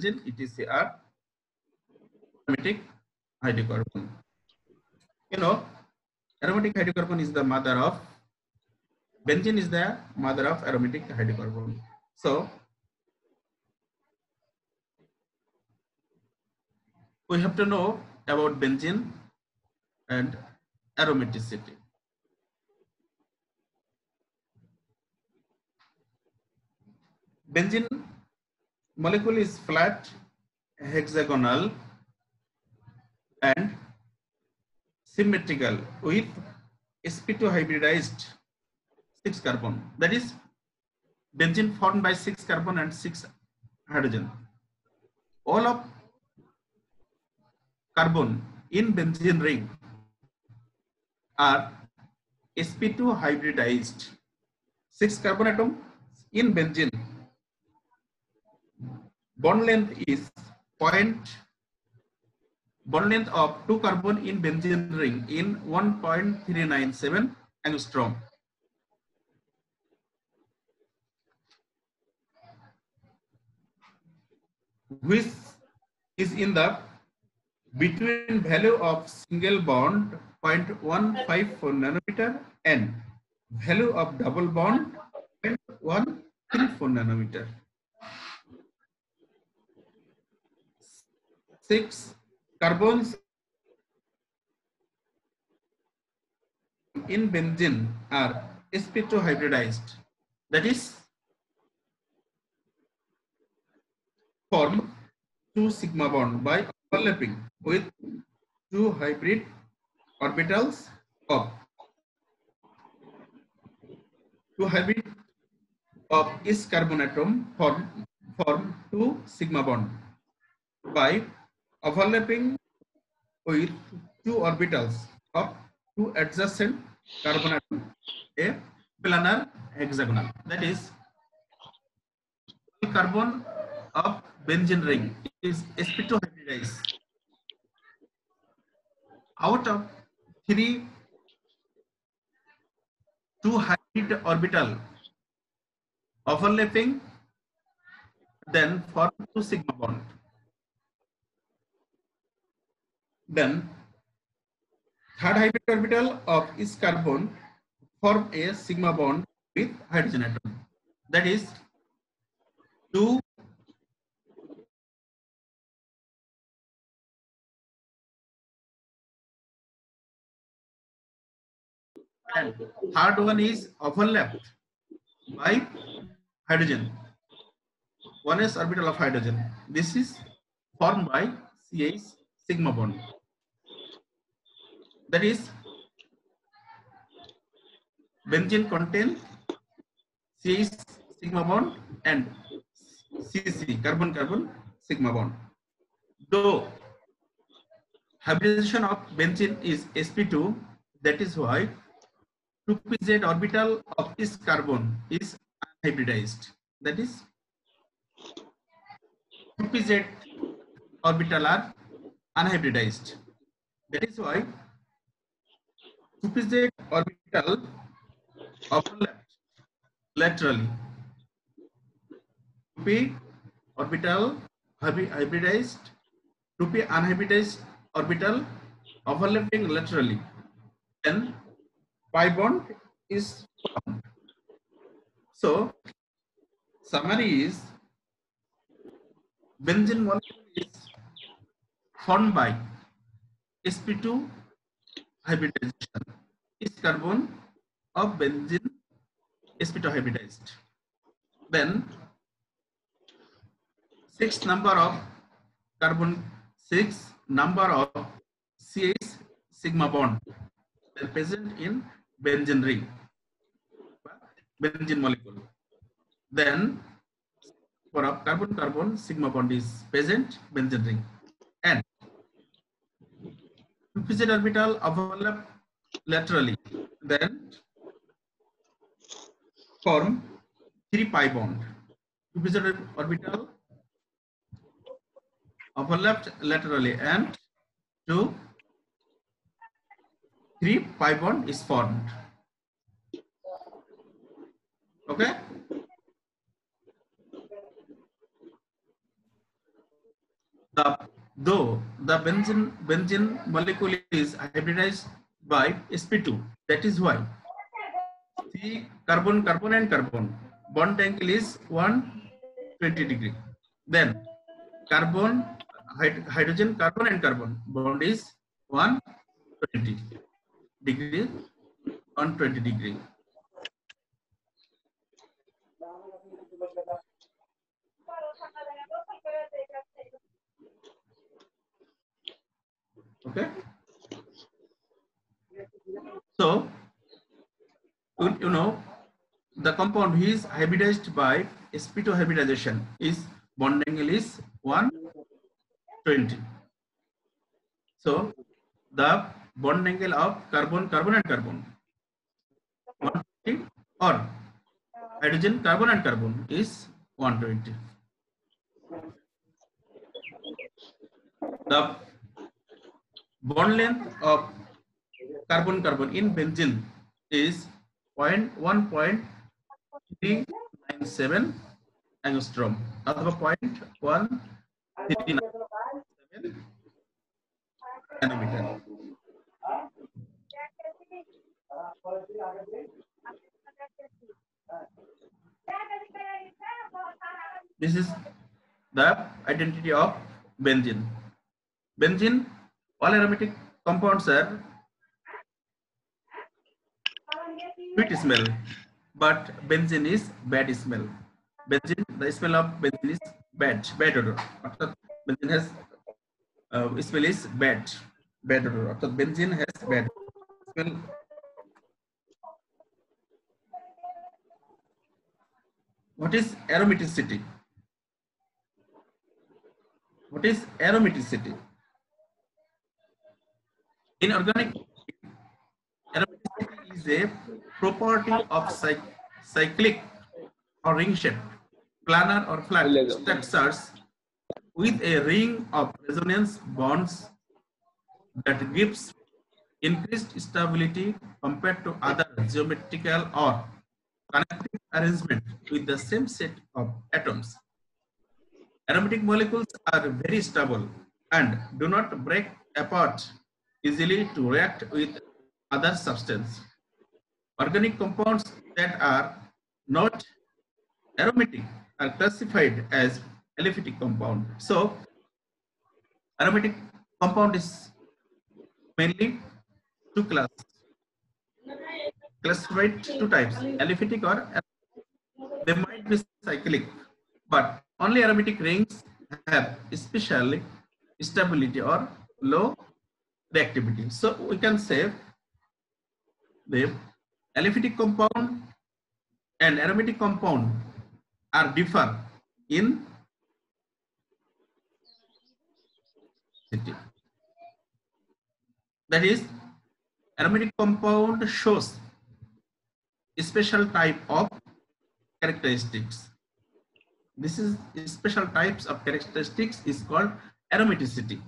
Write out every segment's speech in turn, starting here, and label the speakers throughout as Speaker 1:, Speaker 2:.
Speaker 1: benzene, etc. are aromatic hydrocarbon. You know, aromatic hydrocarbon is the mother of benzene is the mother of aromatic hydrocarbon. So we have to know about benzene and aromaticity. Benzene molecule is flat, hexagonal, and symmetrical with sp2 hybridized 6 carbon. That is, benzene formed by 6 carbon and 6 hydrogen. All of carbon in benzene ring are sp2 hybridized. 6 carbon atom in benzene. Bond length is bond length of 2 carbon in benzene ring in 1.397 angstrom. Which is in the between value of single bond 0.154 nanometer and value of double bond 0.134 nanometer. 6 carbons in benzene are sp2 hybridized. That is, form 2 sigma bond by overlapping with 2 hybrid orbitals of 2 hybrid of each carbon atom form 2 sigma bond by overlapping with 2 orbitals of 2 adjacent carbon atom, a planar hexagonal. That is, carbon of benzene ring is sp2 hybridized. Out of 2 hybrid orbital overlapping, then form 2 sigma bond. Then third hybrid orbital of each carbon form a sigma bond with hydrogen atom. That is 2 and third one is overlapped by hydrogen. 1s orbital of hydrogen. This is formed by CH sigma bond. That is, benzene contains CH sigma bond and CC carbon-carbon sigma bond. Though hybridization of benzene is sp2, that is why 2pz orbital of this carbon is unhybridized. That is, 2pz orbital are unhybridized. That is why 2pz orbital overlapped laterally. 2p orbital hybridized, 2p unhybridized orbital overlapping laterally. Then pi bond is formed. So summary is, benzene molecule is formed by sp2 hybridization. Each carbon of benzene sp2 hybridized. Then 6 number of CH sigma bond are present in benzene ring, benzene molecule. Then for of carbon-carbon sigma bond is present benzene ring, and 2pz orbital overlap laterally. Then form 3 pi bond. 2pz orbital overlapped laterally and 3 pi bond is formed. Okay. Though the benzene molecule is hybridized by sp2, that is why the carbon and carbon bond angle is 120 degree. Then carbon hydrogen carbon and carbon bond is 120 degree 120 degree. Okay, so you know the compound is hybridized by sp2 hybridization is bond angle is 120. So the bond angle of carbon and carbon 120 or hydrogen carbon and carbon is 120. The bond length of carbon in benzene is 1.397 angstrom अथवा 0.137 nanometer. This is the identity of benzene. Benzene, all aromatic compounds are sweet smell, but benzene is bad smell. Benzene, the smell of benzene is bad odor. Benzene has smell is bad odor. Benzene has bad smell. What is aromaticity? What is aromaticity? In organic, aromaticity is a property of cyclic or ring-shaped, planar or flat structures with a ring of resonance bonds that gives increased stability compared to other geometrical or connecting arrangement with the same set of atoms. Aromatic molecules are very stable and do not break apart easily to react with other substances. Organic compounds that are not aromatic are classified as aliphatic compound. So, aromatic compound is mainly two classes, classified two types, aliphatic or they might be cyclic, but only aromatic rings have especially stability or low reactivity. So we can say the aliphatic compound and aromatic compound are differ in city. That is, aromatic compound shows a special type of characteristics. This is special types of characteristics is called aromaticity.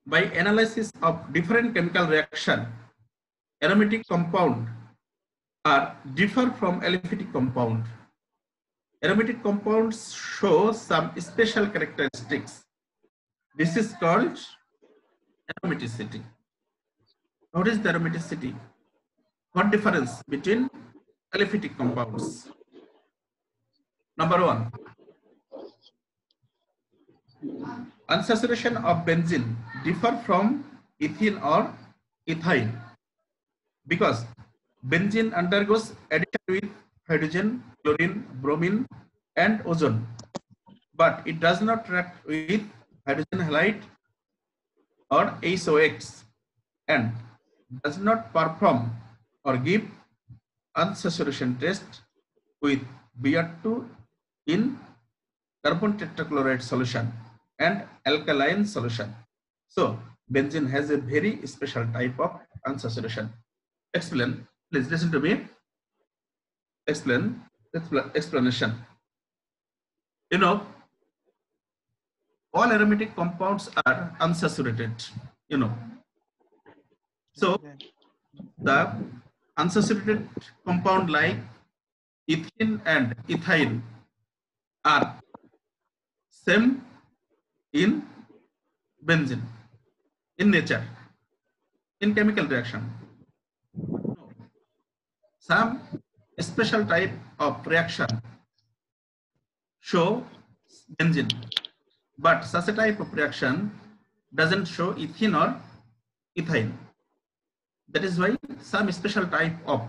Speaker 1: By analysis of different chemical reaction, aromatic compound are differ from aliphatic compound. Aromatic compounds show some special characteristics. This is called aromaticity. What is the aromaticity? What difference between aliphatic compounds? Number one, unsaturation of benzene differ from ethene or ethyl because benzene undergoes addition with hydrogen, chlorine, bromine, and ozone, but it does not react with hydrogen halide or HOX and does not perform or give unsaturation test with Br2 in carbon tetrachloride solution and alkaline solution. So benzene has a very special type of unsaturation. Explain, please listen to me. Explanation. You know, all aromatic compounds are unsaturated, you know. So The unsaturated compound like ethene and ethyl are same in benzene in nature, in chemical reaction. No. Some special type of reaction show benzene, but such a type of reaction doesn't show ethene or ethyl. That is why some special type of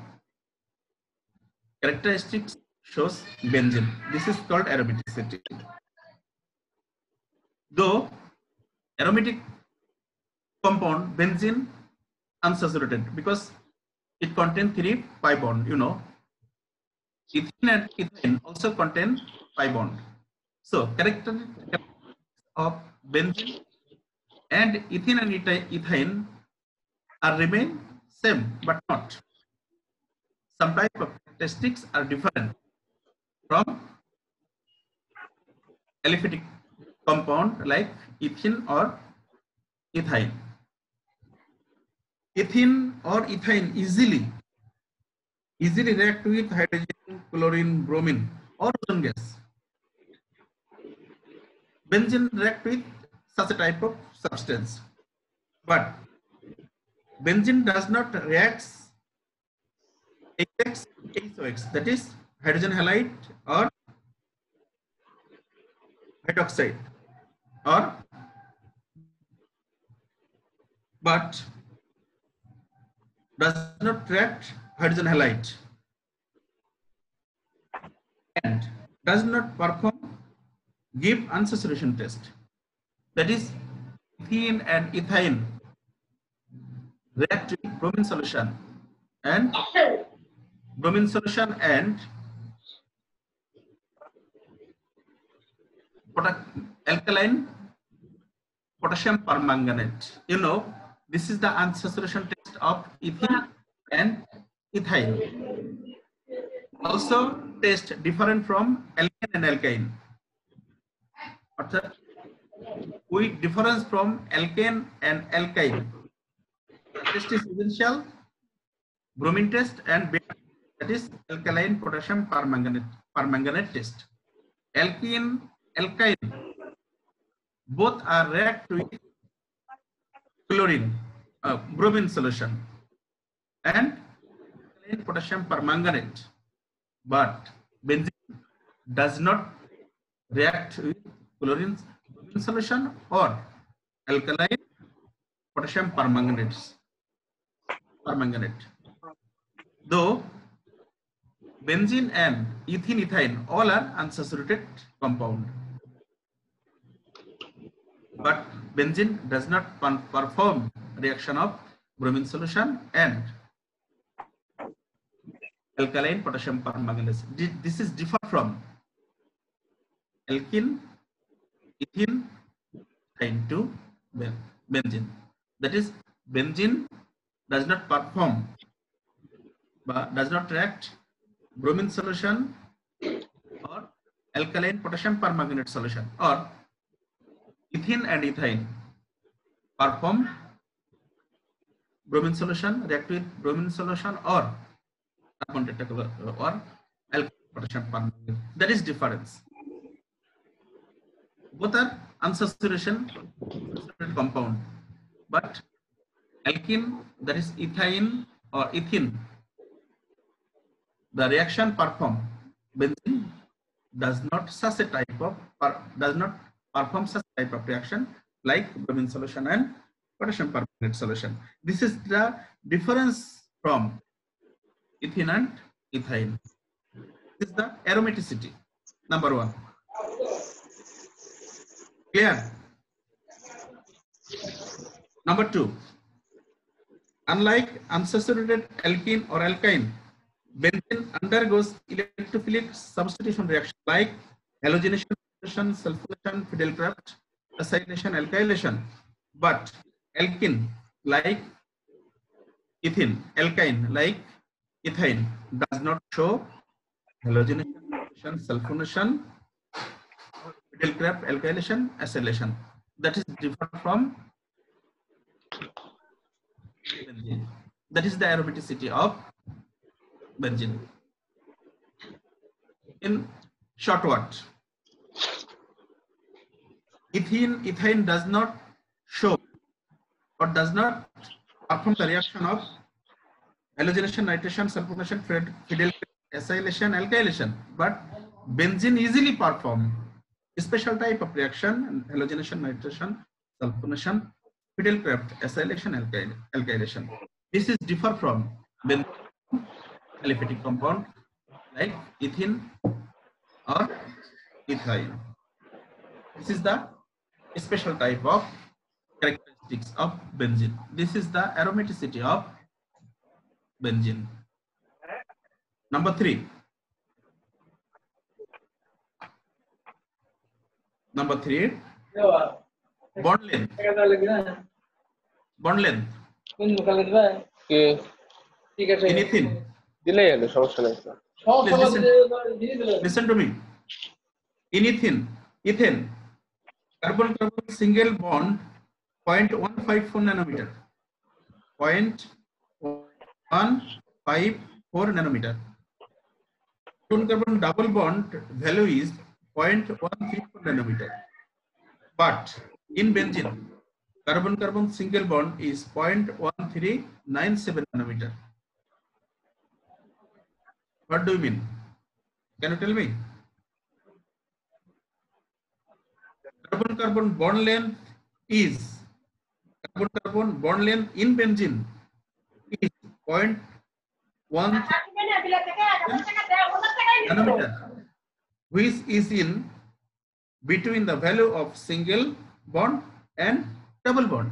Speaker 1: characteristics shows benzene. This is called aromaticity. Though aromatic compound benzene unsaturated because it contains 3 pi bond. You know, ethene and ethane also contain pi bond. So characteristics of benzene and ethene and ethane are remain same but not. Some type of characteristics are different from aliphatic compound like ethene or ethyl. Ethene or ethane easily react with hydrogen, chlorine, bromine or ozone gas. Benzene react with such a type of substance, but benzene does not react HX, HOX, that is hydrogen halide or hydroxide, or but does not react hydrogen halide and does not perform give unsaturation test. That is, ethene and ethane react with and bromine solution and alkaline potassium permanganate. You know, this is the unsaturation test of ethene and ethyl. Also, test different from alkane and alkyne. With difference from alkane and alkyne, test is essential bromine test and that is alkaline potassium permanganate test. Alkene, alkyne, both are react with chlorine, bromine solution, and alkaline potassium permanganate. But benzene does not react with chlorine solution or alkaline potassium permanganate. Though benzene and ethene ethyne all are unsaturated compound, but benzene does not perform reaction of bromine solution and alkaline potassium permanganate. This is different from alkene, ethene, to benzene. That is, benzene does not perform, but does not react bromine solution or alkaline potassium permanganate solution, or ethene and ethane perform bromine solution, react with bromine solution or carbon or alkaline potassium permanganate. That is difference. Both are unsaturated compound, but alkene, that is ethane or ethene, the reaction perform. Benzene does not such a type of does not perform such type of reaction like bromine solution and potassium permanganate solution. This is the difference from ethene and ethyl. This is the aromaticity. Number one. Clear? Number two. Unlike unsaturated alkene or alkyne, benzene undergoes electrophilic substitution reaction like halogenation, sulfonation, Fidelkraft, acylation, alkylation. But alkene like ethene, alkyne like ethane does not show halogenation, sulfonation, Fidelkraft, alkylation, acylation. That is different from benzene. That is the aromaticity of benzene. In short words, ethane does not show or does not perform the reaction of halogenation, nitration, sulfonation, phenyl acylation, alkylation, but benzene easily perform a special type of reaction: halogenation, nitration, sulfonation, phenyl acylation, alkylation. This is differ from benzene aliphatic compound like ethene or ethyl. This is the special type of characteristics of benzene. This is the aromaticity of benzene. Number 3. Number 3. Bond length. Bond length. Anything. Listen to me. In ethane, carbon-carbon single bond 0.154 nanometer. 0.154 nanometer. Carbon double bond value is 0.134 nanometer. But in benzene, carbon-carbon single bond is 0.1397 nanometer. What do you mean? Can you tell me? Carbon-carbon bond length is carbon-carbon bond length in benzene is 0.1 nanometer, which is in between the value of single bond and double bond.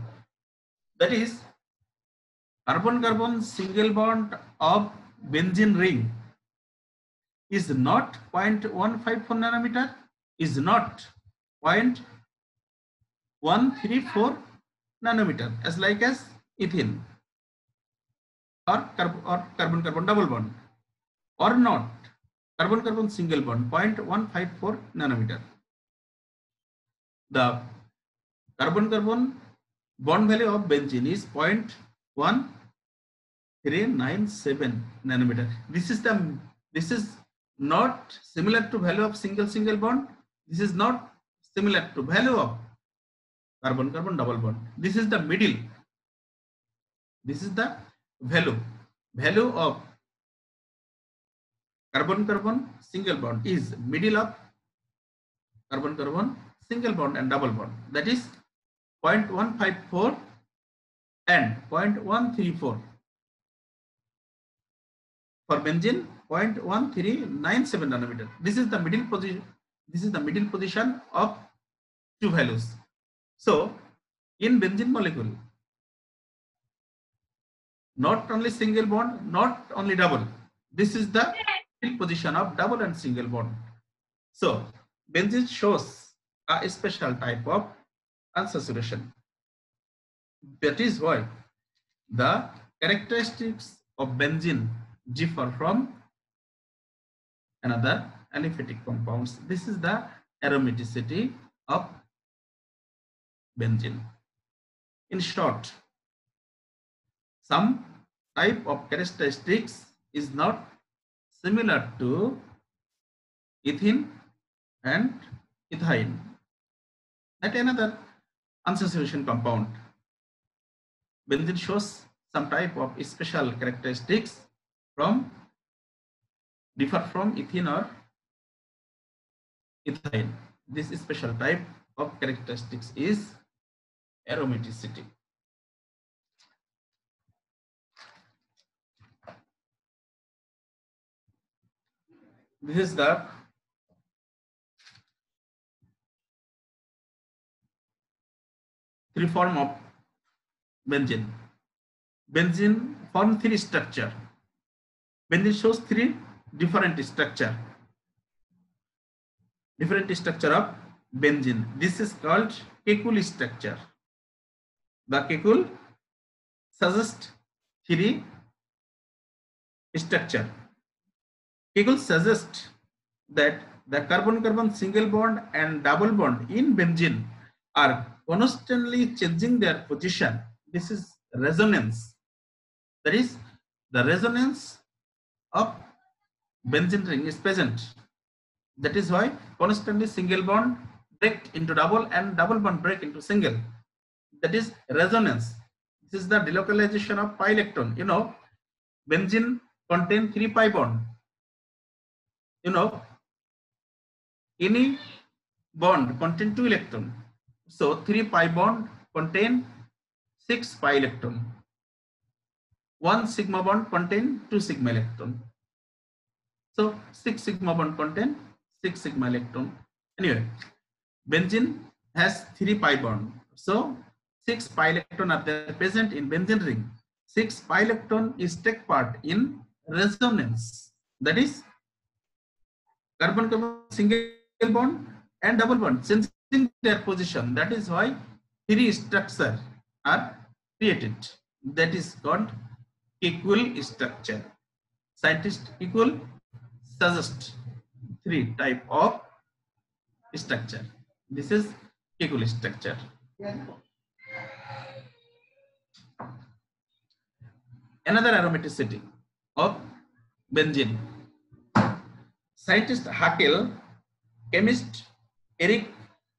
Speaker 1: That is, carbon-carbon single bond of benzene ring is not 0.154 nanometer, is not 0.134 nanometer, as like as ethene or carbon-carbon double bond, or not carbon-carbon single bond 0.154 nanometer. The carbon-carbon bond value of benzene is 0.1397 nanometer. This is not similar to value of single bond. This is not similar to value of carbon-carbon double bond. This is the middle. This is the value of carbon-carbon single bond is middle of carbon-carbon single bond and double bond. That is 0.154 and 0.134. For benzene, 0.1397 nanometer. This is the middle position. This is the middle position of two values. So, in benzene molecule, not only single bond, not only double. This is the middle position of double and single bond. So, benzene shows a special type of unsaturation. That is why the characteristics of benzene differ from another aliphatic compounds. This is the aromaticity of benzene. In short, some type of characteristics is not similar to ethene and ethyl. At another unsaturation compound, benzene shows some type of special characteristics differ from ethene or ethyl. This special type of characteristics is aromaticity. This is the three form of benzene. Benzene form three structure. Benzene shows three different structure of benzene. This is called Kekulé structure. The Kekulé suggests three structure. Kekulé suggests that the carbon-carbon single bond and double bond in benzene are constantly changing their position. This is resonance. That is, the resonance of benzene ring is present. That is why constantly single bond break into double and double bond break into single. That is resonance. This is the delocalization of pi electron. You know, benzene contain 3 pi bond. You know, any bond contain 2 electron. So 3 pi bond contain 6 pi electron. 1 sigma bond contain 2 sigma electron. So 6 sigma bond contain 6 sigma electron. Anyway, benzene has 3 pi bond. So 6 pi electron are there present in benzene ring. 6 pi electron is take part in resonance. That is carbon single bond and double bond changing their position. That is why 3 structure are created. That is called Kekulé structure. Scientists Kekulé suggest 3 type of structure. This is Kekulé structure. Another aromaticity of benzene. Scientist Haeckel, chemist Eric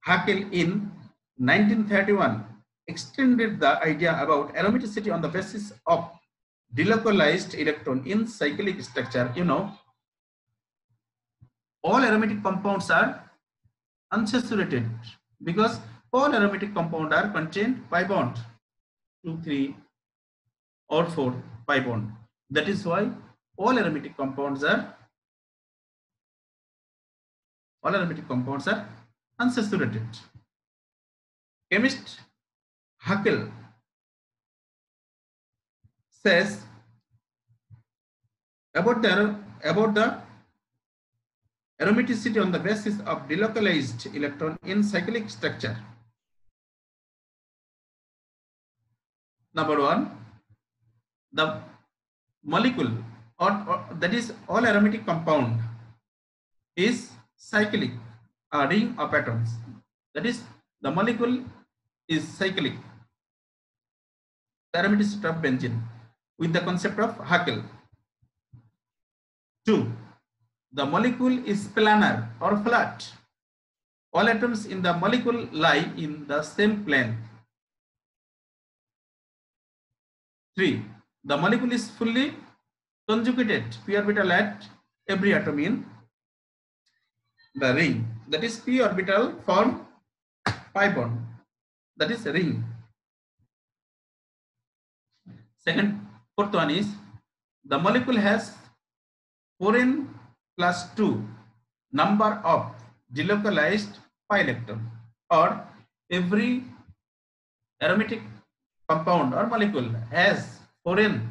Speaker 1: Haeckel in 1931 extended the idea about aromaticity on the basis of delocalized electron in cyclic structure. You know, all aromatic compounds are unsaturated because all aromatic compounds are contained pi bond 2, 3 or 4 pi bond. That is why all aromatic compounds are unsaturated. Chemist Haeckel says about the aromaticity on the basis of delocalized electron in cyclic structure. Number one, the molecule or that is all aromatic compound is cyclic, a ring of atoms. That is, the molecule is cyclic. The aromaticity of benzene with the concept of Haeckel. 2. The molecule is planar or flat. All atoms in the molecule lie in the same plane. 3. The molecule is fully conjugated p orbital at every atom in the ring. That is, p orbital form pi bond. That is ring. Fourth one is the molecule has 4n plus 2 number of delocalized pi electron, or every aromatic compound or molecule has 4n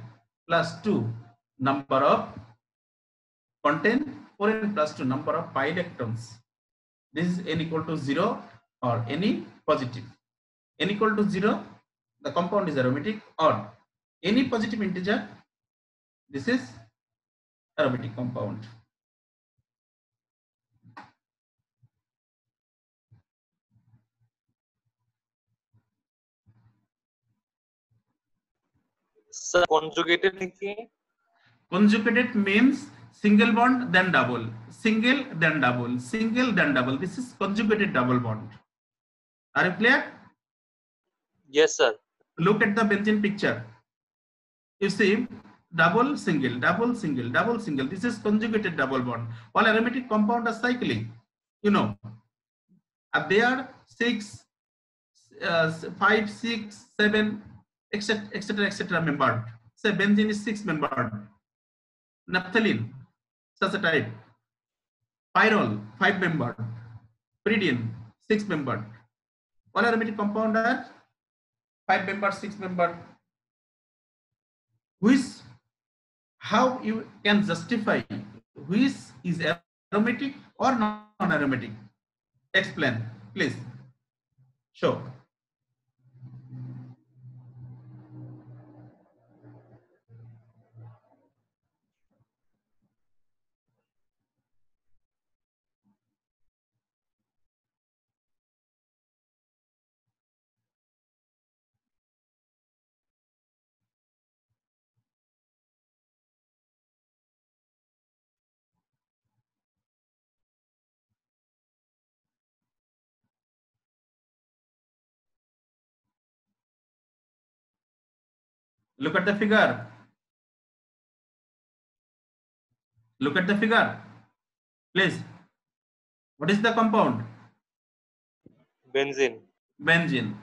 Speaker 1: plus 2 number of contain 4n plus 2 number of pi electrons. This is n equal to 0 or any positive. N equal to 0, the compound is aromatic, or any positive integer, this is aromatic compound.
Speaker 2: Sir, conjugated means?
Speaker 1: Conjugated means single bond then double, single then double, single then double. This is conjugated double bond. Are you clear?
Speaker 2: Yes, sir.
Speaker 1: Look at the benzene picture. You see double, single, double, single, double, single. This is conjugated double bond. All aromatic compound are cyclic. You know, they are 6, 5, 6, 7, etc., etc., etc. membered. Say benzene is 6 membered. Naphthalene, such a type. Pyrrole, 5 membered. Pyridine, 6 membered. All aromatic compound are 5 membered, 6 membered. Which, how you can justify which is aromatic or non-aromatic? Explain, please. Show. Look at the figure. Look at the figure. Please. What is the compound?
Speaker 2: Benzene.
Speaker 1: Benzene.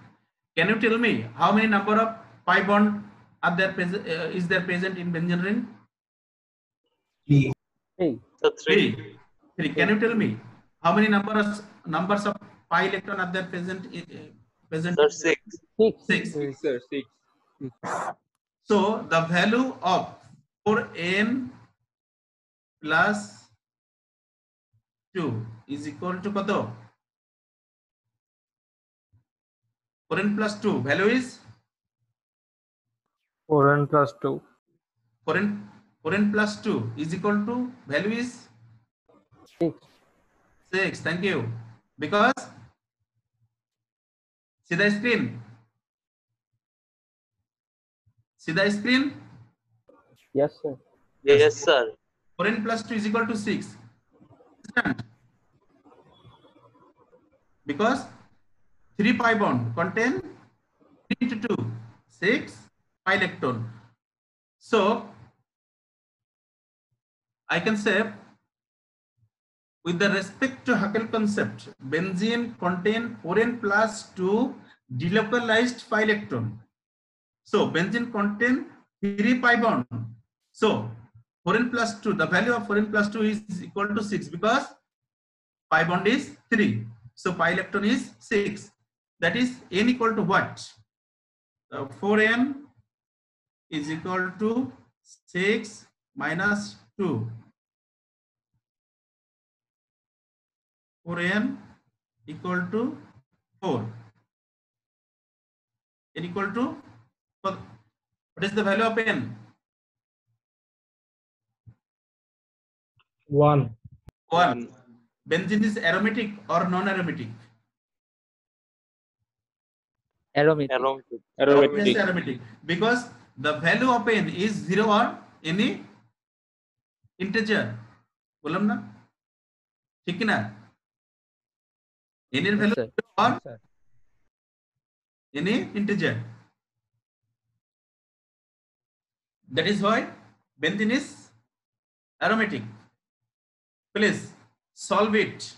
Speaker 1: Can you tell me how many number of pi bond are there is there present in benzene ring?
Speaker 3: Hey,
Speaker 2: Sir, 3.
Speaker 1: 3. 3. Can you tell me how many numbers of pi electron are there present?
Speaker 2: Sir, 6.
Speaker 1: 6.
Speaker 3: sir, 6.
Speaker 1: So the value of 4n plus 2 is equal to kato? 4n plus 2 value is
Speaker 4: 4n plus 2.
Speaker 1: 4n plus 2 is equal to value is
Speaker 4: 6.
Speaker 1: 6. Thank you. Because see the screen. See the screen.
Speaker 4: Yes, sir.
Speaker 2: Yes, sir.
Speaker 1: 4n plus 2 is equal to 6. Understand? Because 3 pi bond contain 3 into 2, 6 pi electron. So I can say with the respect to Haeckel concept, benzene contain 4n plus 2 delocalized pi electron. So benzene contain 3 pi bond. So 4n plus 2, the value of 4n plus 2 is equal to 6 because pi bond is 3. So pi electron is 6. That is n equal to what? 4n is equal to 6 minus 2. 4n equal to 4. N equal to, what is the value of n?
Speaker 4: 1.
Speaker 1: 1. Benzene is aromatic or non-aromatic?
Speaker 4: Aromatic.
Speaker 2: Aromatic.
Speaker 1: Obviously aromatic. Because the value of n is 0 or any integer. बोलम ना? ठीक है ना? n এর value
Speaker 4: sir.
Speaker 1: 0 or
Speaker 4: Sir.
Speaker 1: any integer. That is why benzene is aromatic. Please solve it.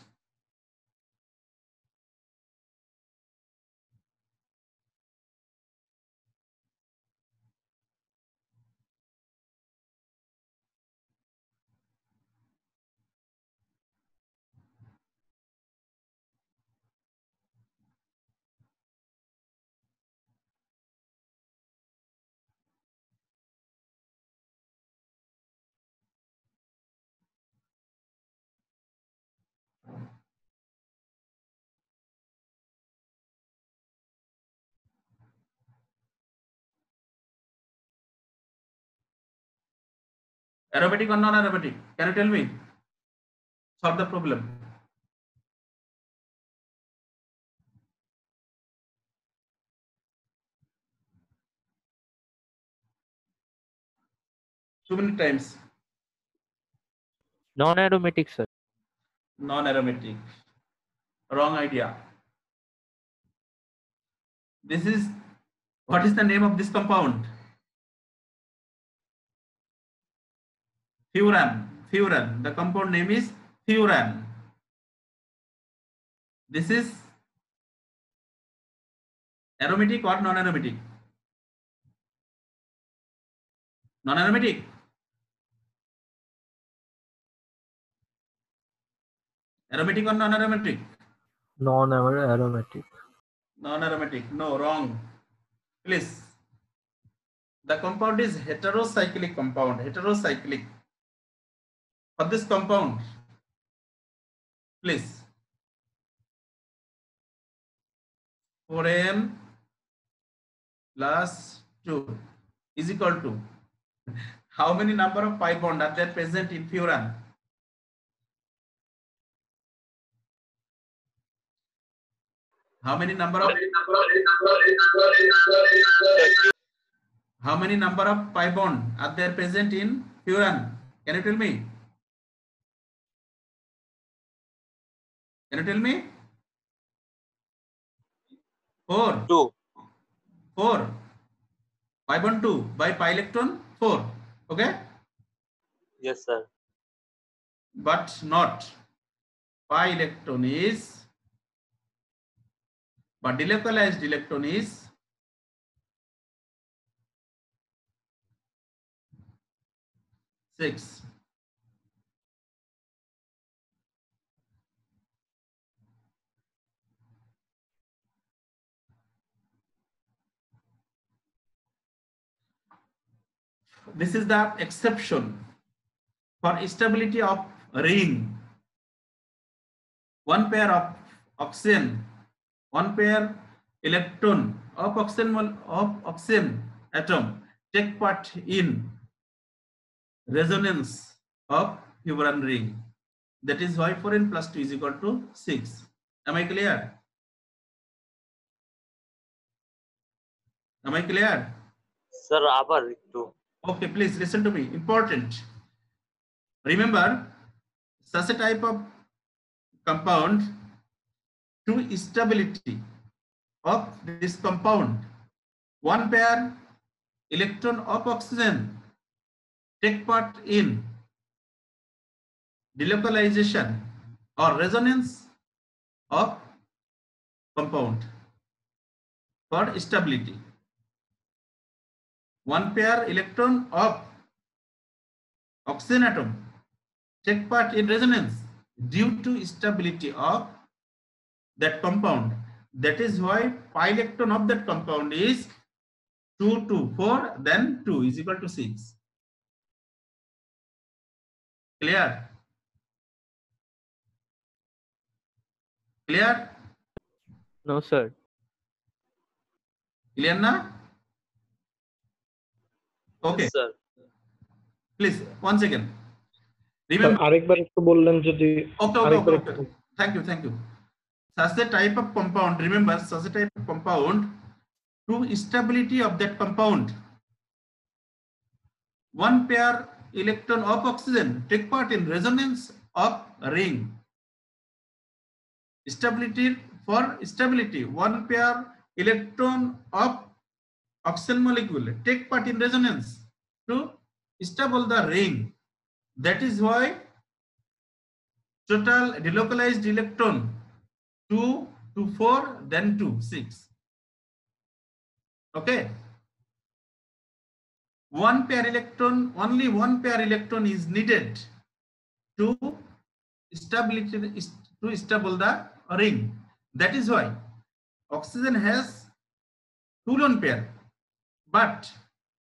Speaker 1: Aromatic or non-aromatic? Can you tell me? Solve the problem. Too many times.
Speaker 4: Non-aromatic, sir.
Speaker 1: Non-aromatic. Wrong idea. This is, what is the name of this compound? Furan. Furan. The compound name is furan. This is aromatic or non-aromatic? Non-aromatic. Aromatic or non-aromatic?
Speaker 4: Non-aromatic.
Speaker 1: Non-aromatic. No, wrong. Please. The compound is heterocyclic compound. Heterocyclic. For this compound, please. 4n plus 2 is equal to how many number of pi bond are there present in furan? How many number of pi bond are there present in furan? Can you tell me? Can you tell me? 4.
Speaker 2: 2.
Speaker 1: 4. pi bond 2 by pi electron 4. Okay,
Speaker 2: Yes, sir.
Speaker 1: but not pi electron is, but delocalized electron is 6. This is the exception for stability of ring. One pair of oxygen, one pair electron of oxygen atom take part in resonance of Hubbard ring. That is why 4n plus 2 is equal to 6. Am I clear? Am I clear?
Speaker 2: Sir, আবার একটু।
Speaker 1: Okay, please listen to me. Important. Remember, such a type of compound, to stability of this compound, one pair electron of oxygen take part in delocalization or resonance of compound for stability. One pair electron of oxygen atom take part in resonance due to stability of that compound. That is why pi electron of that compound is 2 to 4, then 2 is equal to 6. Clear? Clear?
Speaker 4: No, sir.
Speaker 1: Clear na? Okay.
Speaker 2: Yes, sir.
Speaker 1: Please, once again. Remember.
Speaker 3: আরেকবার একটু বললেন যদি
Speaker 1: Okay. Thank you. Such a type of compound, remember, such a type of compound, to stability of that compound, one pair electron of oxygen take part in resonance of a ring. For stability, one pair electron of oxygen molecule take part in resonance to stable the ring. That is why total delocalized electron 2 to 4, then 2, 6. Okay. Only one pair electron is needed to stable the ring. That is why oxygen has 2 lone pair, but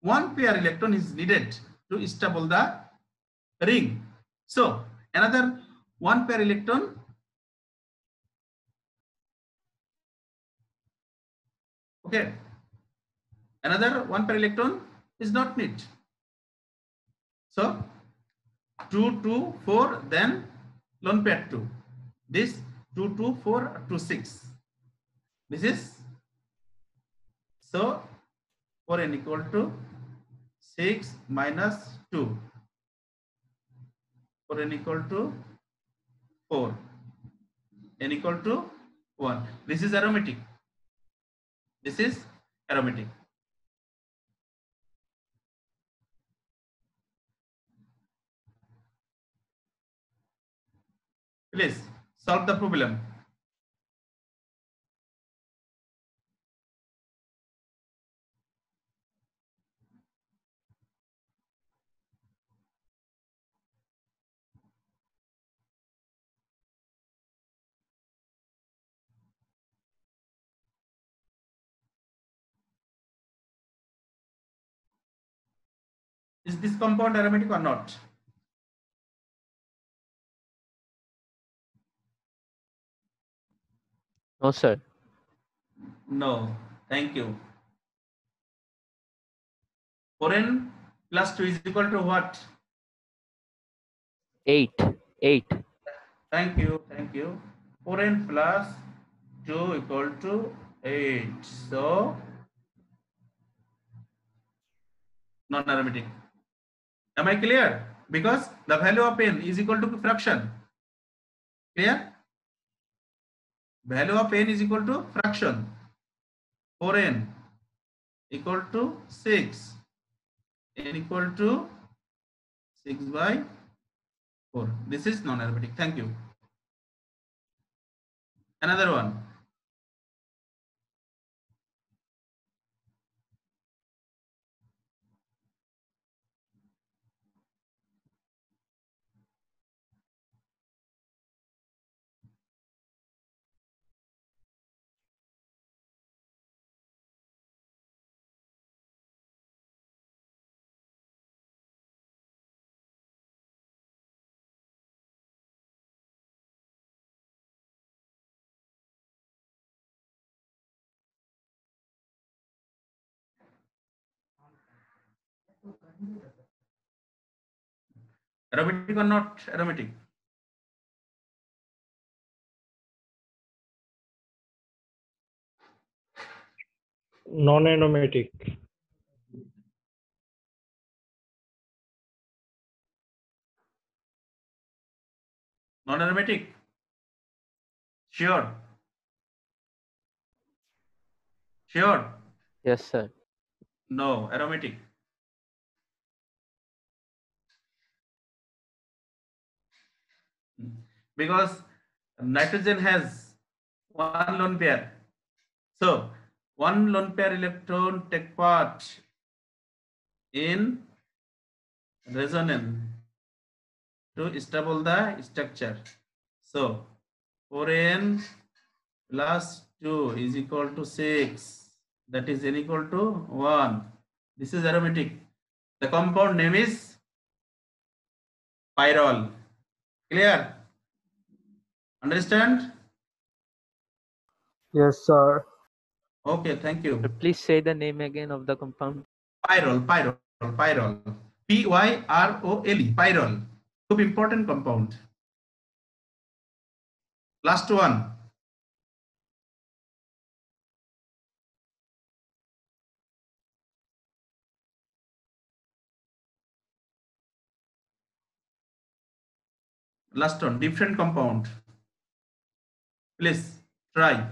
Speaker 1: one pair electron is needed to stable the ring. So another one pair electron, okay, another one pair electron is not needed. So 2 to 4, then lone pair 2. This 2 to 4 to 6. This is, so 4n equal to 6 minus 2. 4n equal to 4. N equal to 1. This is aromatic. This is aromatic. Please solve the problem. Is this compound aromatic or not?
Speaker 4: No, sir.
Speaker 1: No. Thank you. 4n plus 2 is equal to what?
Speaker 4: 8.
Speaker 1: Thank you. 4n plus 2 equal to 8. So non-aromatic. Am I clear? Because the value of n is equal to fraction. Clear? Value of n is equal to fraction. 4n equal to 6. N equal to 6 by 4. This is non-arithmetic. Thank you. Another one. Arithmetic or not arithmetic?
Speaker 3: Non-aromatic.
Speaker 1: Non-arithmetic? Sure. Sure.
Speaker 4: Yes, sir.
Speaker 1: No, aromatic. Because nitrogen has one lone pair. So one lone pair electron take part in resonance to stable the structure. So 4n plus 2 is equal to 6. That is n equal to 1. This is aromatic. The compound name is pyrrole. Clear? Understand?
Speaker 3: Yes, sir.
Speaker 1: Okay, thank you.
Speaker 4: Please say the name again of the compound.
Speaker 1: Pyrrole. Pyrrole. Pyrrole. खूप important compound. Last one. Last one. Different compound. Please try.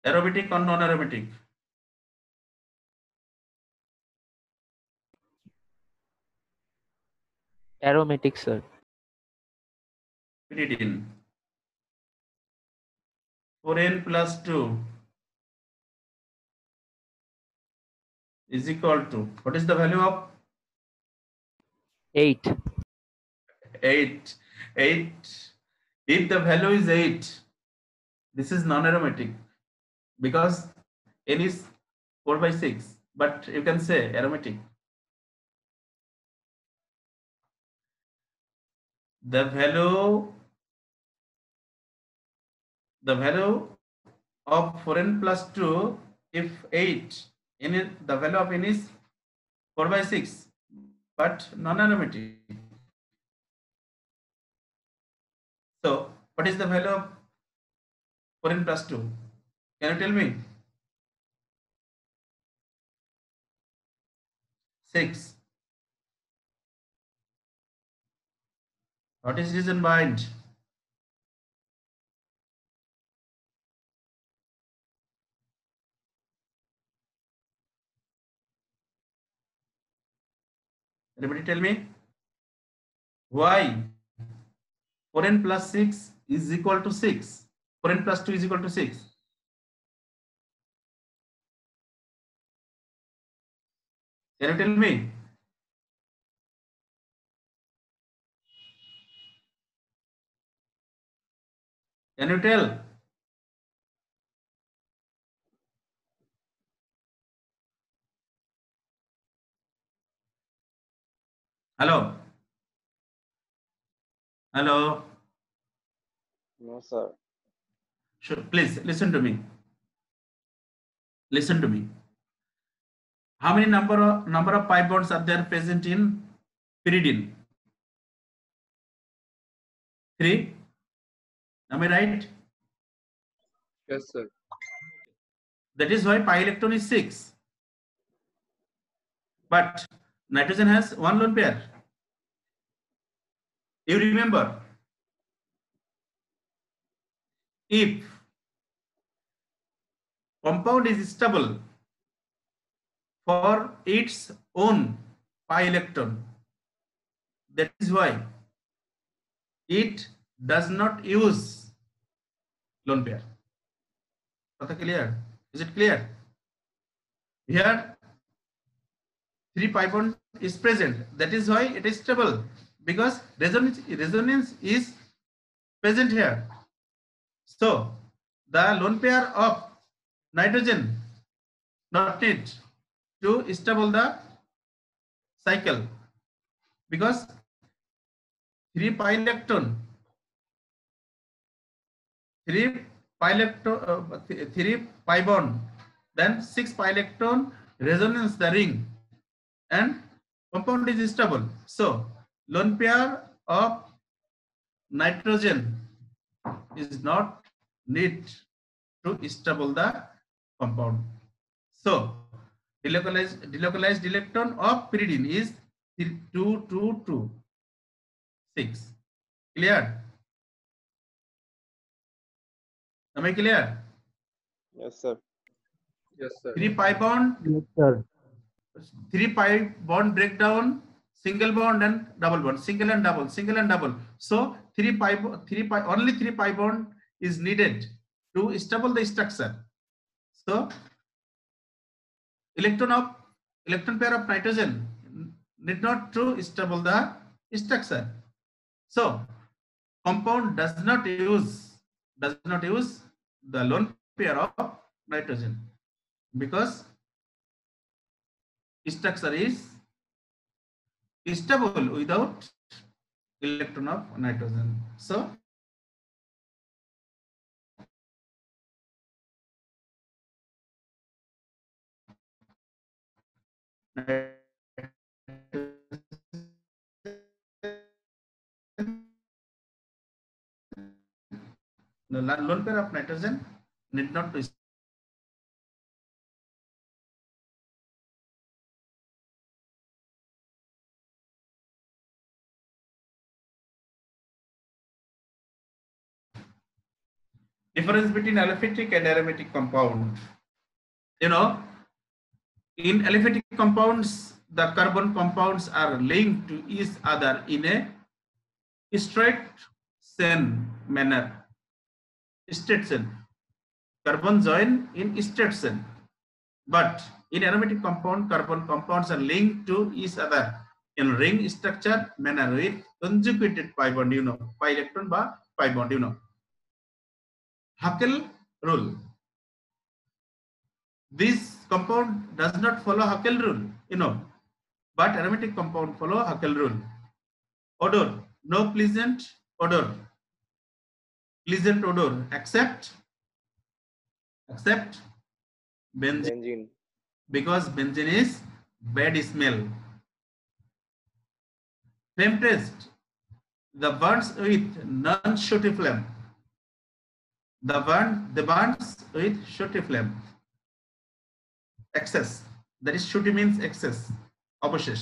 Speaker 1: Aromatic or non-aromatic?
Speaker 4: Aromatic, sir.
Speaker 1: Pyridine. 4n plus 2 is equal to, what is the value of
Speaker 4: 8.
Speaker 1: 8? 8. If the value is 8, this is non-aromatic because n is 4 by 6, but you can say aromatic. The value of 4n plus 2, if 8, the value of n is 4 by 6, but non-aromatic. So what is the value of 4n plus 2? Can you tell me? 6. What is reason behind? Anybody tell me? Why 4n plus 6 is equal to 6? 4n plus 2 is equal to 6. Can you tell me? Can you tell? Hello? Hello?
Speaker 2: No, sir.
Speaker 1: Sure. Please listen to me. Listen to me. How many number of pi bonds are there present in pyridine? 3. Am I right?
Speaker 3: Yes, sir.
Speaker 1: That is why pi electron is 6. But nitrogen has 1 lone pair. You remember, if compound is stable for its own pi electron, that is why it does not use lone pair. Clear? Is it clear? Here 3 pi bond is present. That is why it is stable, because resonance is present here. So the lone pair of nitrogen not need to stable the cycle, because 3 pi electron 3 pi bond, then 6 pi electron resonance the ring, and compound is stable. So lone pair of nitrogen is not need to stable the compound. So delocalized electron of pyridine is 2, 2, 2, 6. Clear? Am I clear?
Speaker 2: Yes, sir.
Speaker 3: Yes, sir.
Speaker 1: 3 pi bond,
Speaker 4: Yes, sir.
Speaker 1: 3 pi bond breakdown, single bond and double bond, single and double, single and double. So 3 pi, only 3 pi bond is needed to stable the structure. So electron pair of nitrogen need not to stable the structure. So compound does not use the lone pair of nitrogen, because structure is stable without electron of nitrogen. So the lone pair of nitrogen need not to difference between aliphatic and aromatic compound. You know, in aliphatic compounds, the carbon compounds are linked to each other in a straight chain manner. Straight chain. Carbon join in straight chain. But in aromatic compound, carbon compounds are linked to each other in ring structure manner with conjugated pi bond, pi electron by pi bond, Huckel rule. This compound does not follow Huckel rule, but aromatic compound follow Huckel rule. Odor, no pleasant odor. Pleasant odor, except benzene,
Speaker 2: Benzene.
Speaker 1: because benzene is bad smell. Flame test, the burns with non-shooty flame. The burns with shooty flame. Excess, that is shooty means excess, অবশেষ.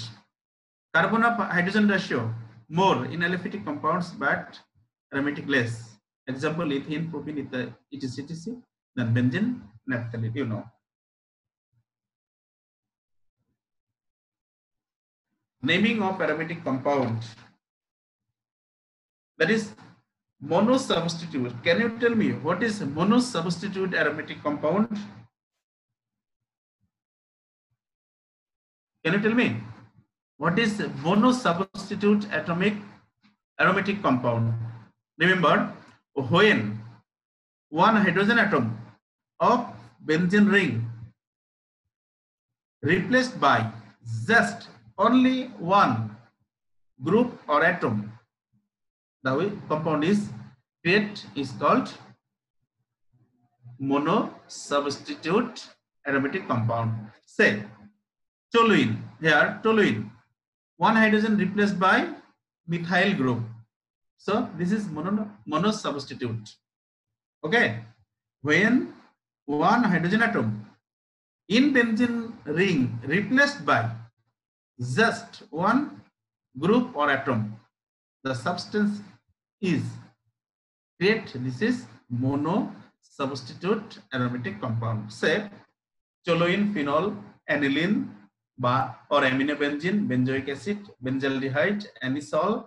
Speaker 1: Carbon of hydrogen ratio more in aliphatic compounds but aromatic less. Example, ethene, propene, etc. Then benzene, naphthalene, Naming of aromatic compound. That is monosubstitute. Can you tell me what is monosubstitute aromatic compound? Can you tell me what is monosubstitute aromatic compound? Remember, when one hydrogen atom of benzene ring replaced by just only one group or atom, the way compound is created is called monosubstitute aromatic compound. Say toluene, here toluene, one hydrogen replaced by methyl group. So this is monosubstitute. Okay, when one hydrogen atom in benzene ring replaced by just one group or atom, the substance is create. This is mono substitute aromatic compound. Say toluene, phenol, aniline, or aminobenzene, benzoic acid, benzaldehyde, anisole,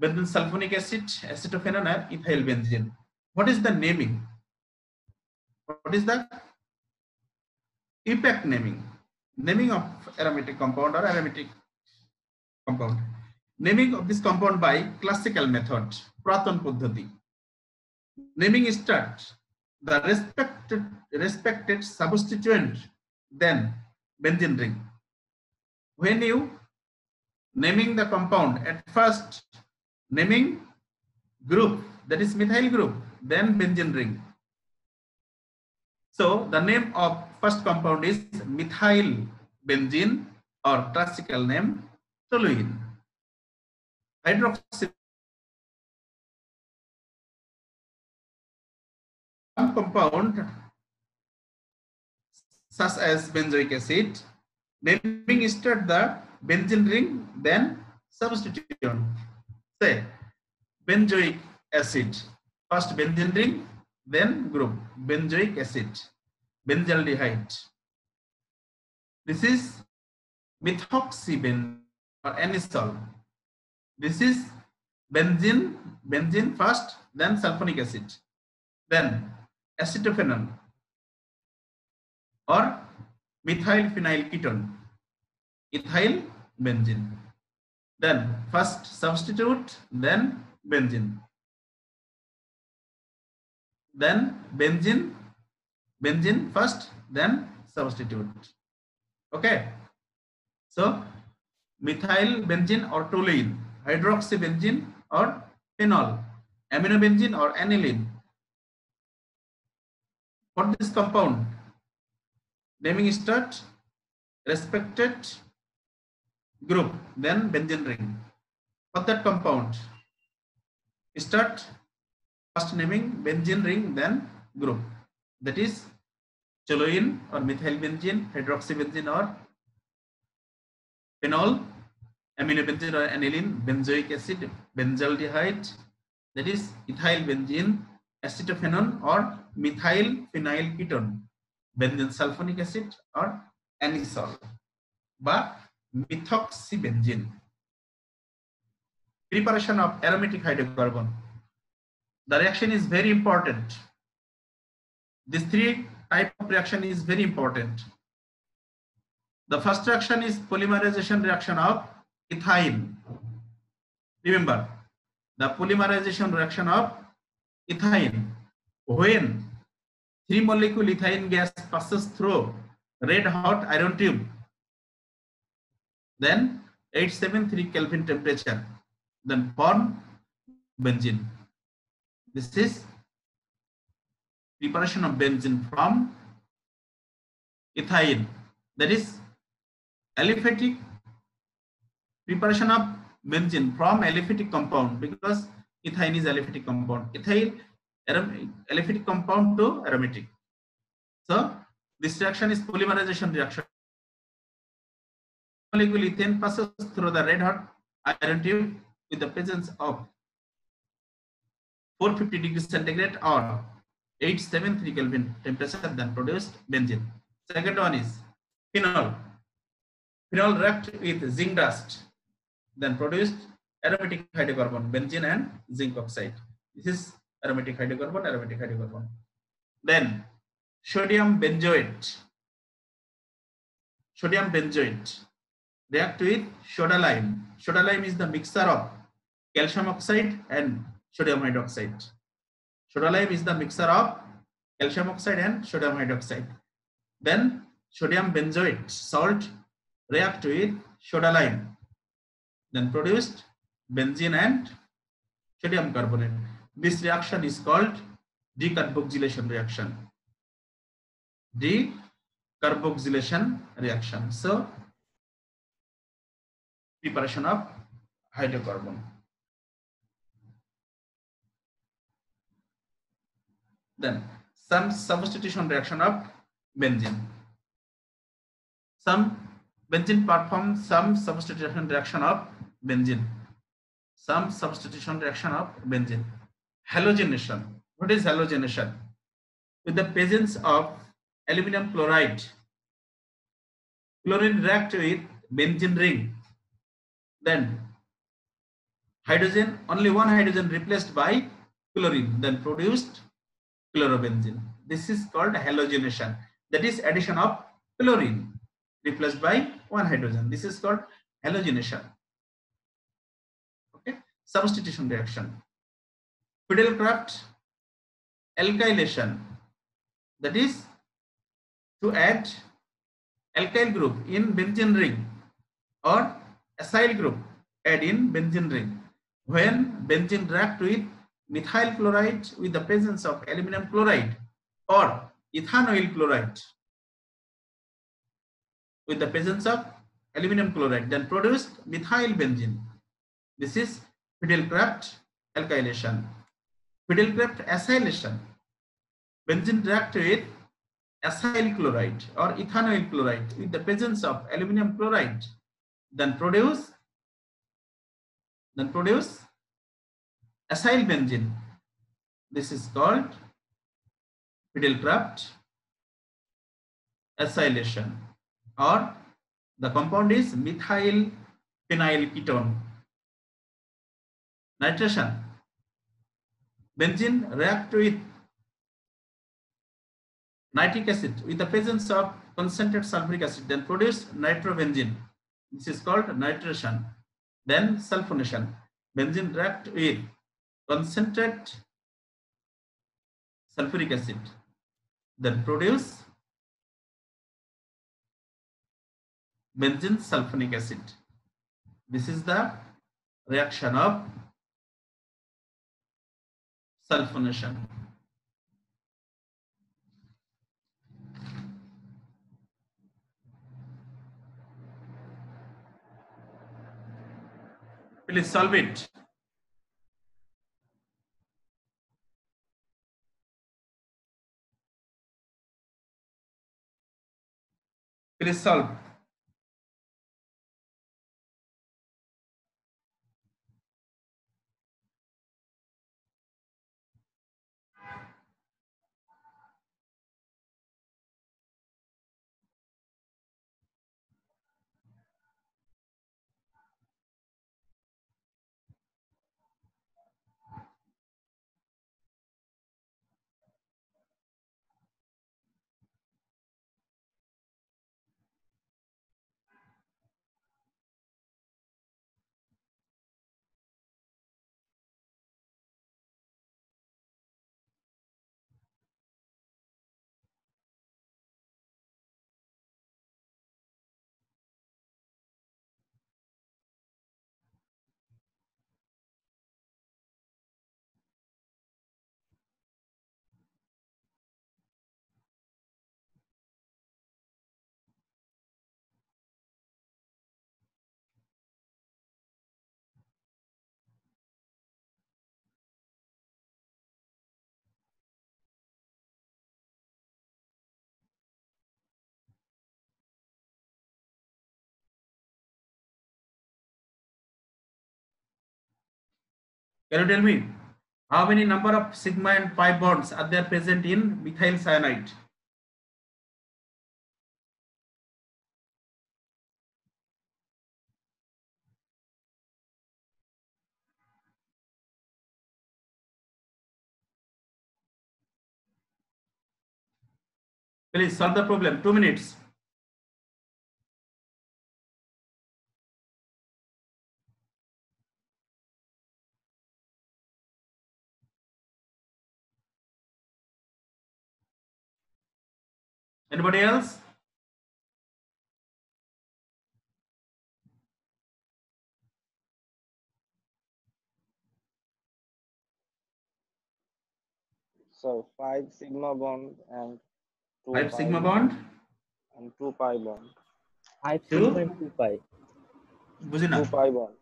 Speaker 1: benzene sulfonic acid, acetophenone, and ethyl benzene. What is the naming? What is the EPAC naming? Naming of aromatic compound or aromatic compound. Naming of this compound by classical method, Praton Paddhati. Naming start the respected substituent, then benzene ring. When you naming the compound, at first naming group, that is methyl group, then benzene ring. So the name of first compound is methyl benzene, or classical name toluene. Hydroxy compound such as benzoic acid, naming start the benzene ring, then substituent. Say benzoic acid, first benzene ring, then group, benzoic acid, benzaldehyde. This is methoxybenzene or anisole. This is benzene first, then sulfonic acid, then acetophenone or methyl phenyl ketone, ethyl benzene. Then first substitute, then benzene. Then benzene first, then substitute. Okay. So methyl benzene or toluene, hydroxybenzene or phenol, aminobenzene or aniline. For this compound, naming start respected group, then benzene ring. For that compound, start first naming benzene ring, then group, that is toluene or methyl benzene, hydroxybenzene or phenol, aminobenzene or aniline, benzoic acid, benzaldehyde, that is ethyl benzene, acetophenone or methyl phenyl ketone, benzene sulfonic acid or anisole, but methoxybenzene. Preparation of aromatic hydrocarbon. The reaction is very important. These three type of reaction is very important. The first reaction is polymerization reaction of ethyl. Remember, the polymerization reaction of ethyl, when 3 molecule ethylene gas passes through red hot iron tube, then 873 Kelvin temperature, then form benzene. This is preparation of benzene from ethyl, that is aliphatic preparation of benzene from aliphatic compound, because ethine is aliphatic compound. Ethyl aliphatic compound to aromatic. So this reaction is polymerization reaction. Molecule ethane passes through the red hot iron tube with the presence of 450 degrees centigrade or 873 Kelvin temperature, then produced benzene. Second one is phenol. Phenol react with zinc dust, then produced aromatic hydrocarbon, benzene and zinc oxide. This is aromatic hydrocarbon. Then sodium benzoate. Sodium benzoate react with soda lime. Soda lime is the mixture of calcium oxide and sodium hydroxide. Soda lime is the mixture of calcium oxide and sodium hydroxide. Then sodium benzoate salt react with soda lime, then produced benzene and sodium carbonate. This reaction is called decarboxylation reaction. Decarboxylation reaction. So preparation of hydrocarbon. Then some substitution reaction of benzene. Some benzene performs some substitution reaction of benzene. Some substitution reaction of benzene. Halogenation. What is halogenation? With the presence of aluminum chloride, chlorine react with benzene ring. Then hydrogen, only one hydrogen replaced by chlorine, then produced chlorobenzene. This is called halogenation. That is addition of chlorine replaced by one hydrogen. This is called halogenation. Okay. Substitution reaction. Fidelkraft alkylation. That is to add alkyl group in benzene ring or acyl group add in benzene ring. When benzene react with methyl chloride with the presence of aluminum chloride or ethanoyl chloride with the presence of aluminum chloride, then produced methyl benzene. This is Fidelkraft alkylation. Fidelkraft acylation. Benzene react with acyl chloride or ethanoyl chloride with the presence of aluminum chloride, then produce acyl benzene. This is called Fidelkraft acylation, or the compound is methyl phenyl ketone. Nitration. Benzene react with nitric acid with the presence of concentrated sulfuric acid, then produce nitrobenzene. This is called nitration. Then sulfonation. Benzene react with concentrated sulfuric acid, then produce benzene sulfonic acid. This is the reaction of sulfonation. Please solve it. Please solve. Can you tell me how many number of sigma and pi bonds are there present in methyl cyanide? Please solve the problem. 2 minutes. Anybody else?
Speaker 2: So 5 sigma bond and 2
Speaker 1: 5
Speaker 2: pi
Speaker 1: sigma bond
Speaker 2: and 2 pi bond.
Speaker 4: 5
Speaker 1: Two?
Speaker 4: sigma and 2 pi.
Speaker 1: Bujina.
Speaker 2: 2 pi bond.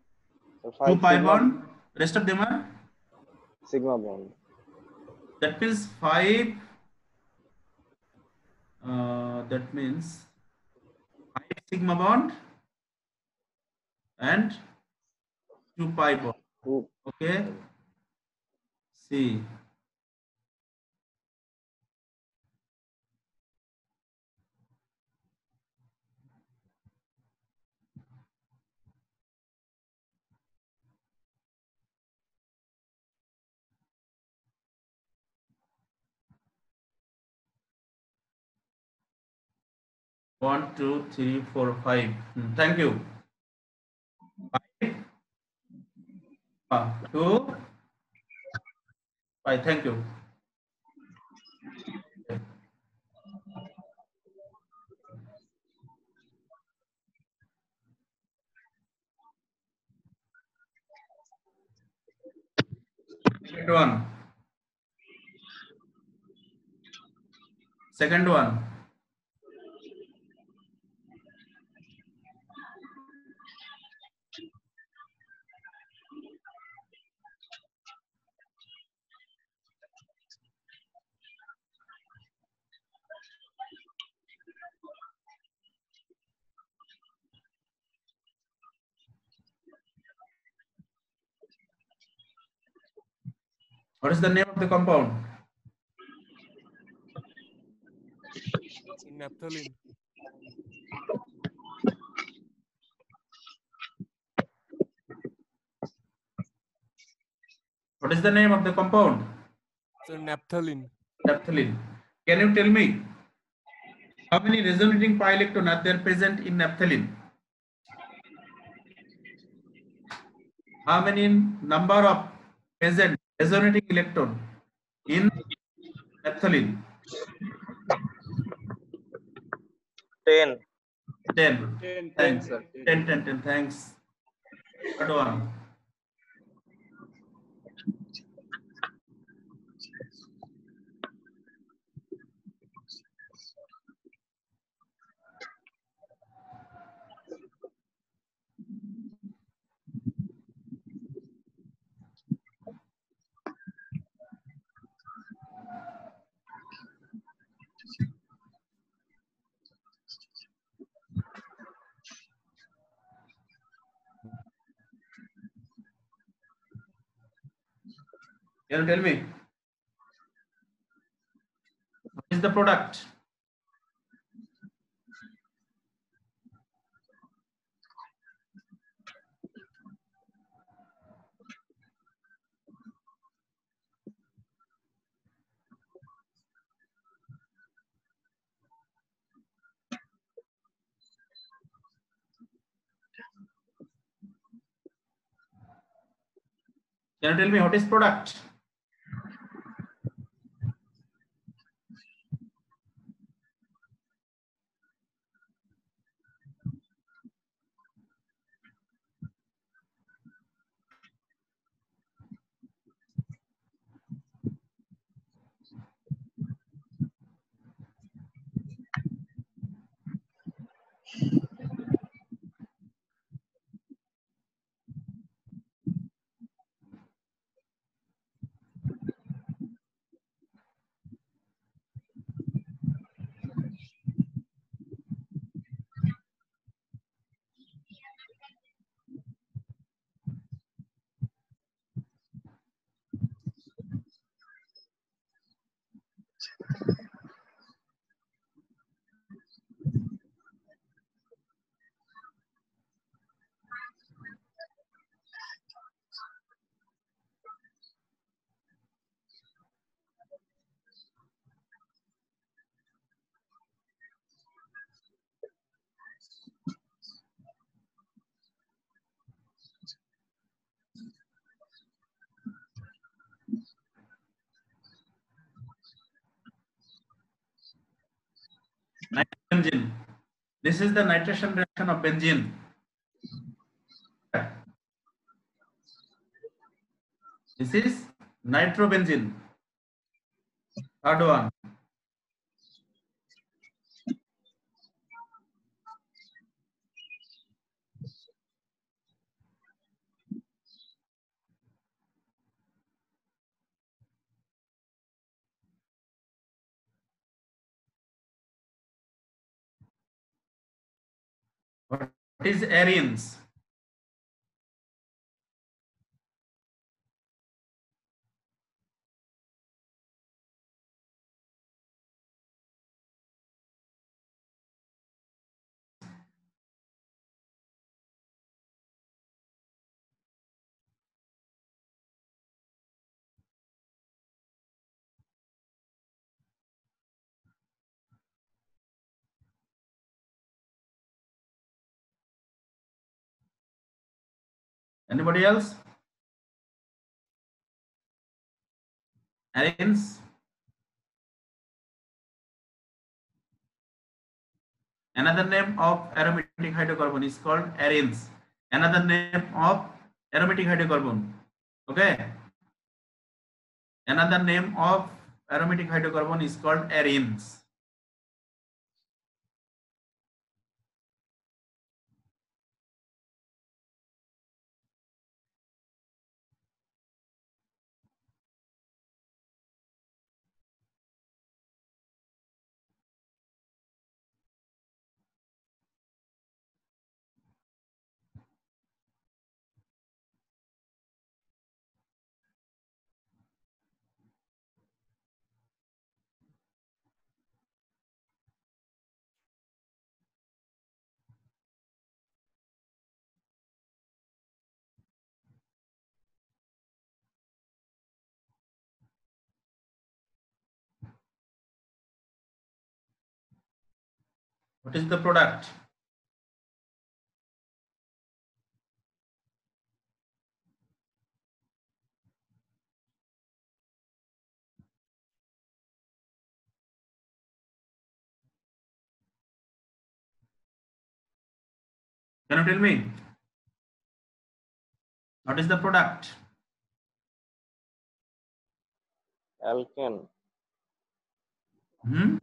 Speaker 2: So
Speaker 1: 2
Speaker 2: 5
Speaker 1: pi
Speaker 2: sigma
Speaker 1: bond. Rest of them are.
Speaker 2: sigma bond.
Speaker 1: That means 5 That means 5 sigma bond and 2 pi bond.
Speaker 2: Two.
Speaker 1: Okay. See. One, two, three, four, five. Thank you. 5, 2, 5. Thank you. Second one. Second one. What is the name of the compound?
Speaker 5: Naphthalene.
Speaker 1: What is the name of the compound?
Speaker 5: So naphthalene.
Speaker 1: Naphthalene. Can you tell me how many resonating pi electron are there present in naphthalene? How many number of present resonating electron in naphthalene?
Speaker 2: 10.
Speaker 1: 10.
Speaker 3: 10,
Speaker 1: Thanks.
Speaker 3: sir.
Speaker 1: 10, 10, 10. Thanks. Third one. Can you tell me what is the product? Can you tell me what is product? Nitrobenzene. This is the nitration reaction of benzene. This is nitrobenzene. Third one. What is arenes? Anybody else? Arenes. Another name of aromatic hydrocarbon is called arenes. Another name of aromatic hydrocarbon. Okay. Another name of aromatic hydrocarbon is called arenes. What is the product? Can you tell me? What is the product?
Speaker 2: Alkane.
Speaker 1: Hmm?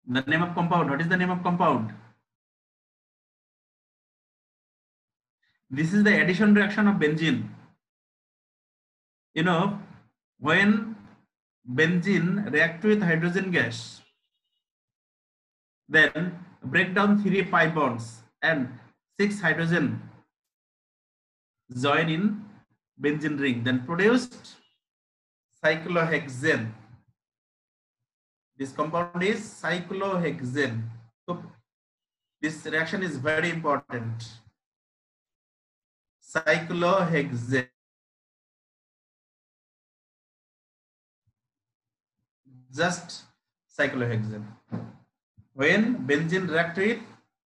Speaker 1: The name of compound. What is the name of compound? This is the addition reaction of benzene. You know, when benzene react with hydrogen gas, then break down 3 pi bonds and 6 hydrogen join in benzene ring, then produced cyclohexane. This compound is cyclohexane. So this reaction is very important. Cyclohexane. Just cyclohexane. When benzene react with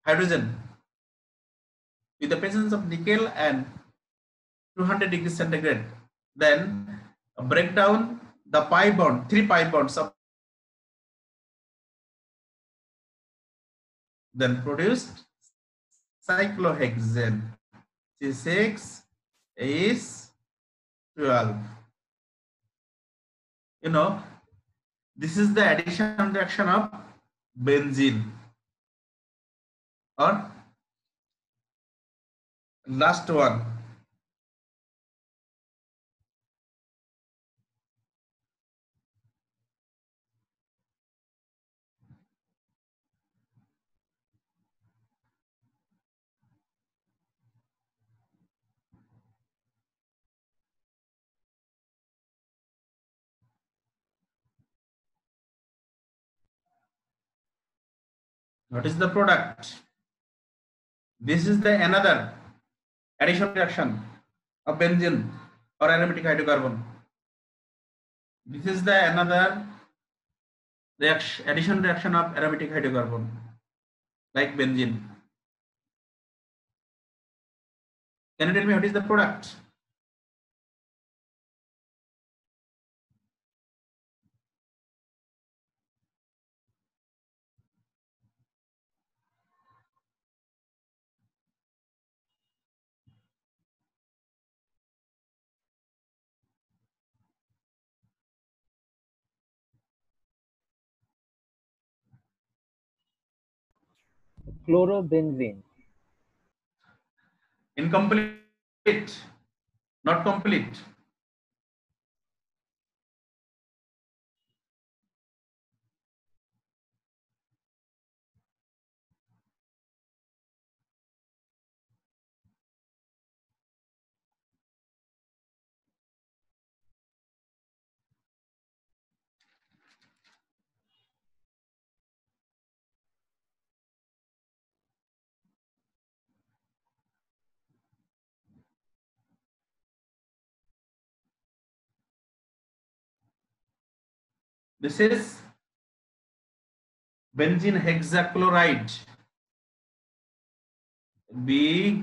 Speaker 1: hydrogen with the presence of nickel and 200 degrees centigrade, then break down the pi bond, 3 pi bonds of, then produced cyclohexane. C6 is 12. You know, this is the addition reaction of benzene. Or last one. What is the product? This is the another addition reaction of benzene or aromatic hydrocarbon. This is the another reaction, addition reaction of aromatic hydrocarbon like benzene. Can you tell me what is the product?
Speaker 4: Chlorobenzene.
Speaker 1: Incomplete, not complete. This is benzene hexachloride. BHC.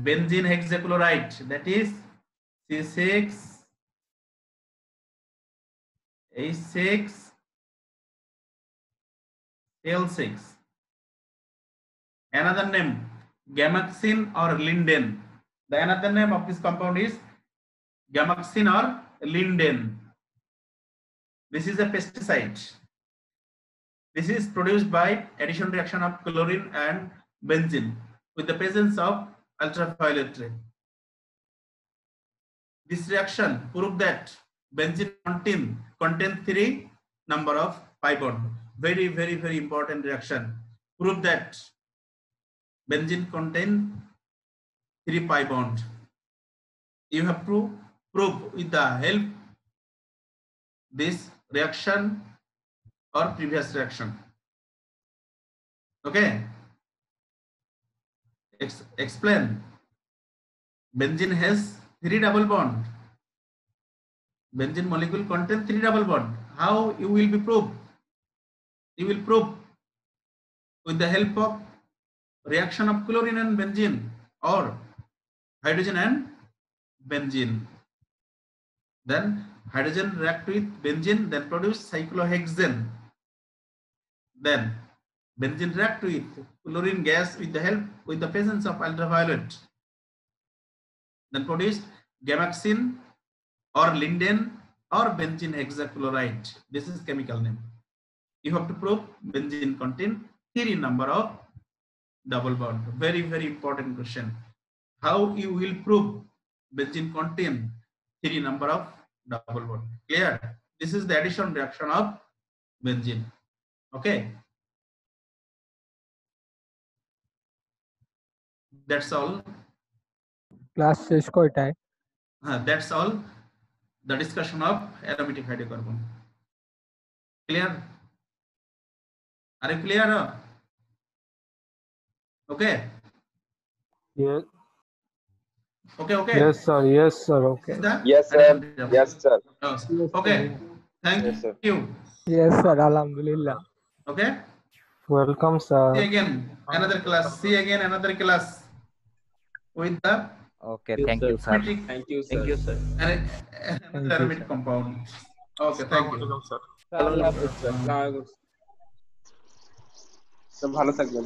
Speaker 1: Benzene hexachloride. That is C6H6 L6. Another name, gamaxin or linden. The another name of this compound is gamaxin or linden. This is a pesticide. This is produced by addition reaction of chlorine and benzene with the presence of ultraviolet ray. This reaction proves that benzene contains 3 number of pi bond. Very, very, very important reaction. Prove that benzene contains 3 pi bond. You have to prove with the help this reaction or previous reaction. Okay. Explain. Benzene has 3 double bond. Benzene molecule contains 3 double bond. How you will be proved? You will prove with the help of reaction of chlorine and benzene or hydrogen and benzene. Then hydrogen react with benzene, then produce cyclohexane. Then benzene react with chlorine gas with the presence of ultraviolet. Then produce gamaxin or linden or benzene hexachloride. This is chemical name. You have to prove benzene contain 3 number of double bond. Very, very important question. How you will prove benzene contain 3 number of double bond? Clear? This is the addition reaction of benzene. Okay. That's all.
Speaker 6: Class शेष को हटाए.
Speaker 1: That's all. The discussion of aromatic hydrocarbon. Clear? Are you clear? Okay.
Speaker 3: Yes.
Speaker 1: Okay.
Speaker 3: Yes, sir. Yes, sir. Okay.
Speaker 2: Yes, sir. Yes, sir.
Speaker 1: Okay. Thank
Speaker 2: Yes, sir.
Speaker 1: you.
Speaker 6: Yes, sir. Alhamdulillah.
Speaker 1: Okay.
Speaker 3: Welcome, sir.
Speaker 1: See again another class. See again another class with the
Speaker 4: Okay, thank you, sir.
Speaker 1: aromatic
Speaker 5: Thank you, sir.
Speaker 4: Thank you, sir.
Speaker 1: another aromatic compound. Okay. Thank you.
Speaker 2: আল্লাহ হাফেজ sir. ভালো থাকবেন।